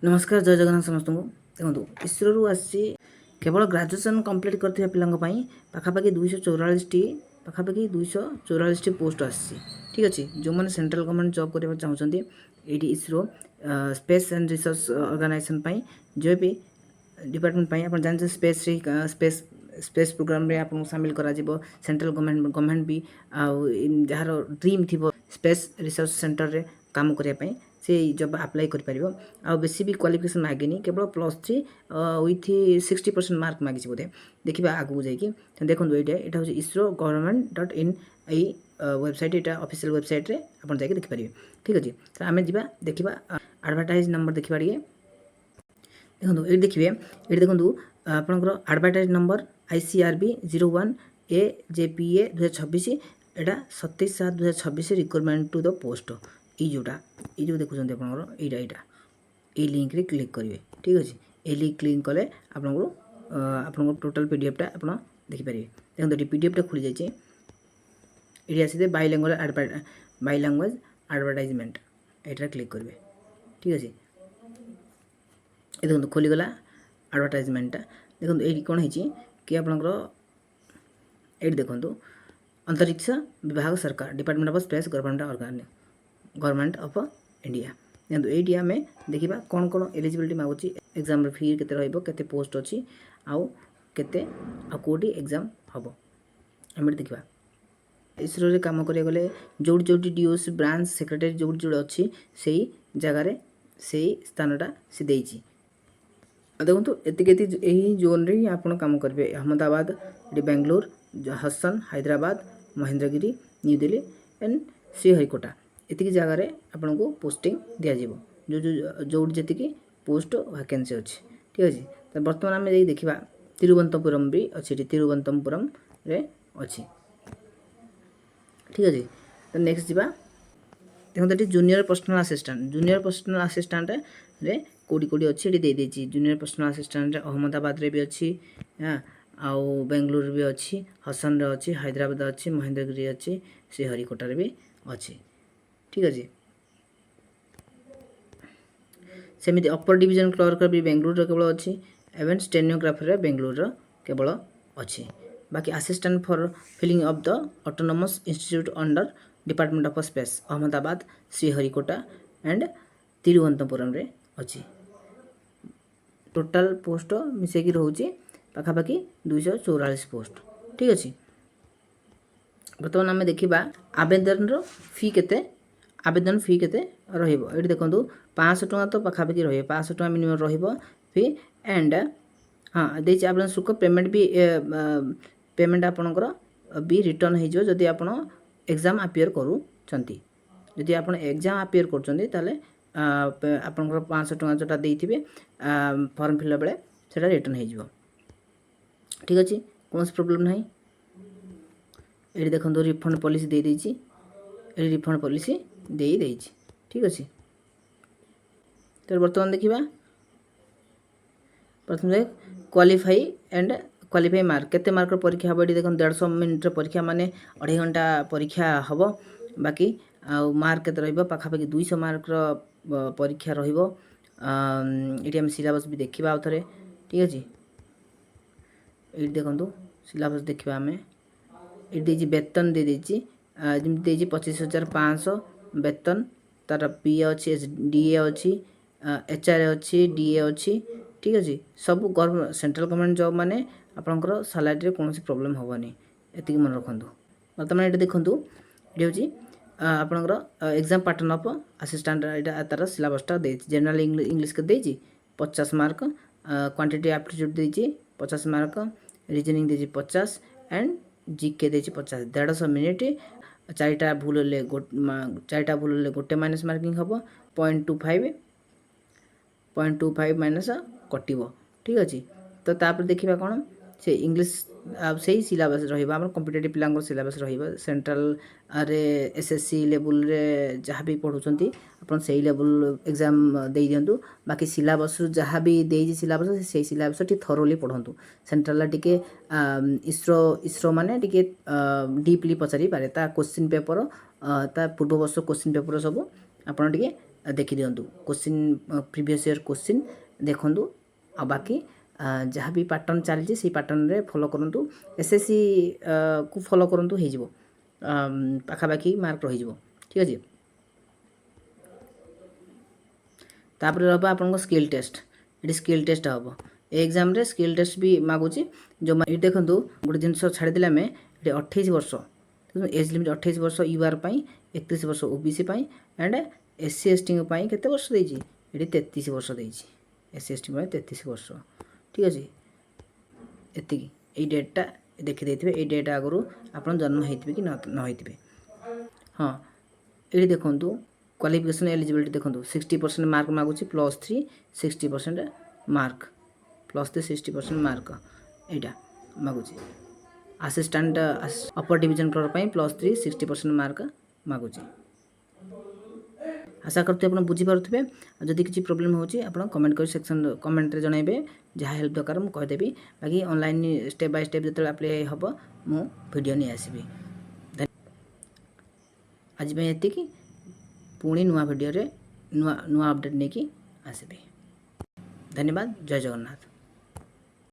नमस्कार जय जगन्नाथ समस्त को देखो इसरो आसी केवल ग्रेजुएशन कंप्लीट करथिबा पिलांग पई पाखापाखि 244 टी पाखापाखि 244 टी पोस्ट आसी ठीक अछि जो माने सेंट्रल गवर्नमेंट जॉब करबा चाहउछंती एडी ISRO space and research organisation पई जो भी डिपार्टमेंट पई अपन जान स्पेस स्पेस प्रोग्राम रे आपन शामिल करा जिवो सेंट्रल गवर्नमेंट भी आ जहार ड्रीम थिबो स्पेस रिसर्च सेंटर रे काम करिया पई से जब अप्लाई कर पारिबो आ बेसी भी क्वालिफिकेशन मागेनी केवल +3 विथ 60% मार्क मागिछि बोधे देखिबा आगु जाई कि देखंदु एटा होछि isro.government.in एई वेबसाइट एटा ऑफिशियल वेबसाइट रे अपन जाई के देखि पारिबे ठीक अछि त हमें जिबा देखिबा एडवर्टाइज नंबर देखिबा दिए देखंदु ए देखिबे ए देखंदु आपनकर advertise number ICRB 01 AJPA 2026 Etah 27/7/2026 requirement to the post ई जोटा ये जो देखुं आपंकर यहाँ ये लिंक रे क्लिक करेंगे ठीक अच्छे ये लिंक क्लिक कले आपको टोटाल PDF टा आप देखिपारे देखो PDF टा खुली जाइए ये आसी बाइलैंग्वेज एडवर्टाइजमेंट यहाँ क्लिक करेंगे ठीक अच्छे ये देखो खोलीगला एडवर्टाइजमेंटा देखो ये कौन है कि आपंकर ये देखो अंतरिक्ष विभाग सरकार department of space government of India देखो ये आम देखा कौन कौन एलिजिबिलिटी मागुची एग्जाम फी केते रहइबो केते पोस्ट अच्छी आउ केते आ कोडी एग्जाम हम आम देखा इसरो रे काम करिया गले जोड़ी डीओस ब्रांच सेक्रेटरी जोड़ी अच्छी से जगार से स्थानटा से देइची देखो यही जोन रे आपण काम करेंगे अहमदाबाद बेंगलोर हसन हैदराबाद महेंद्रगिरी न्यू दिल्ली एंड श्रीहरिकोटा इतनी जगार आपन को पोस्टिंग दिज्व जो जो जो जी पोस्ट वैकेंसी अच्छी ठीक अच्छे तो बर्तमान आम देखा तिरुवनंतपुरम भी अच्छी तिरुवनंतपुरम रे अच्छी ठीक अच्छे तो नेक्स्ट जीवा देखो ये जूनियर पर्सनल असिस्टेंट रे कोडी कोडी अच्छी ये देदेची जूनियर पर्सनल असिस्टेंट अहमदाबाद रे भी अच्छी हाँ आउ बेंगलुरु भी अच्छी हसन रे अच्छी हैदराबाद अच्छी महेंद्रगिरी अच्छी श्रीहरिकोटा भी अच्छी ठीक अच्छे सेमती अपर डिवीजन क्लर्क भी बेंगलुरु केवल अच्छी एवं स्टेनोग्राफर बेंगलुरु केवल अच्छी बाकी assistant for filling of the autonomous institute under department of space Ahmedabad Sriharikota and Thiruvananthapuram रे अच्छी टोटाल पोस्ट मिसेकी रोचे पाखापाखि 244 पोस्ट ठीक अच्छे बर्तमान आम देखा आवेदन फी केते आवेदन फी केते रहिबो एठी देखंतु 500 टका तो पाखापाखि रहिबो 500 टका मिनिमम रहिबो फी एंड हाँ देछि आवेदन शुल्क पेमेंट भी पेमेंट आपनकर भी रिटर्न हो जो जदि आपण एग्जाम अपियर करू चंती जदि आपण एग्जाम अपियर करचंती ताले आपनकर 500 टका जोटा देइथिबे फॉर्म फिल बेले सेटा रिटर्न हो जिवो ठीक अछि कोन प्रॉब्लम नाही एठी देखंतु रिफंड पॉलिसी दे देछि एठी रिफंड पॉलिसी दे देछि ठीक अछि तो बर्तमान देखिबा प्रथम क्वालिफाई मार्क केते मार्क परीक्षा हम ये देखो 150 मिनट परीक्षा माने 2.5 घंटा परीक्षा हम बाकी मार्क केते रहइबो पाखापाखि 200 मार्क परीक्षा रहिबो ये हम सिलेबस भी देखिबा उथरे ठीक अछि ये देखंतु सिलेबस देखिबा हमें ये देछि वेतन दे देछि जेमति देछि 25,500 वेतन तार पी अच्छी डीए अच्छी HR अच्छी डीए अच्छी ठीक अच्छे सब गवर्नमेंट सेंट्रल गवर्नमेंट जॉब माने आपनकर सैलरी रे कोनोसी प्रॉब्लम होबनी एतिक मन रखंतु वर्तमान ये देखंतु ये होछि आपनकर एग्जाम पैटर्न ऑफ असिस्टेंट एटा तार सिलेबसटा देछि जनरल इंग्लिश के देछि 50 मार्क क्वांटिटी एप्टीट्यूड देछि 50 मार्क रीजनिंग देछि 50 एंड जीके देछि 50 150 मिनिट चारिटा भूल ले गोटे माइनस मार्किंग हम 0.25 माइनस कटिबो ठीक अच्छे तो तापर देखिबा कोन से इंग्लिश से ही सिलेबस रहिबा हमर कॉम्पिटिटिव पिलांगर सिलेबस रहिबा सेंट्रल रे SSC लेवल रे जहाँ भी पढुचंती अपन सेही लेवल एग्जाम दे दियंतु बाकी सिलेबस जहाँ भी देई सिलेबस से सिलेबस टी थरोली पढंतु सेंट्रल टिके इसरो माने टिके डीपली पचारि पारे ता क्वेश्चन पेपर ता पूर्व वर्ष क्वेश्चन पेपर सब आपण टिके देखी दिंतु क्वेश्चन प्रीवियस ईयर क्वेश्चन देखूँ आ बाकी जहाँ भी पैटर्न चलती से पैटर्न रे फॉलो करंतु एसएससी को फॉलो करंतु हो जिवो पाखापाखि मार्क रही जिवो ठीक अछि। तापर रहबा आपन स्किल टेस्ट ये स्किल टेस्ट हम एग्जाम रे स्किल टेस्ट भी मागुची जो ये देखंतु गोटे जिनस छाड़ी देला में ये 28 वर्ष एज लिमिट 28 वर्ष यूआर पाई 31 वर्ष ओबीसी पाई एंड एससी एसटी पाई केते वर्ष देछि ये 33 वर्ष देछि एससी एसटी पाई 33 वर्ष ठीक अछि। एति ए डेटा देखि देथिबे ए डेटा आगरु आपन जन्म हेतिबे कि न हेतिबे। हाँ ये देखंतु क्वालिफिकेशन एलिजिबिलिटी देखो 60% मार्क मागुची +3 60% मार्क +3 60% मार्क एटा मागुची असिस्टेंट अपर डिवीजन क्लर्क पाई +3 60% मार्क मागुची। आशा करते आप बुझी पारुथिबे जदि किसी प्रोब्लेम होची आपण कमेंट कर सेक्शन कमेंट रे जणाइबे जहाँ हेल्प दरकार मु कह देबी बाकी ऑनलाइन स्टेप बाय स्टेप जतले अप्लाई हबो मु वीडियो नै आसीबी। आज में एति की पुणी नुआ वीडियो रे नुआ अपडेट नहीं कि आसबे। धन्यवाद। जय जगन्नाथ।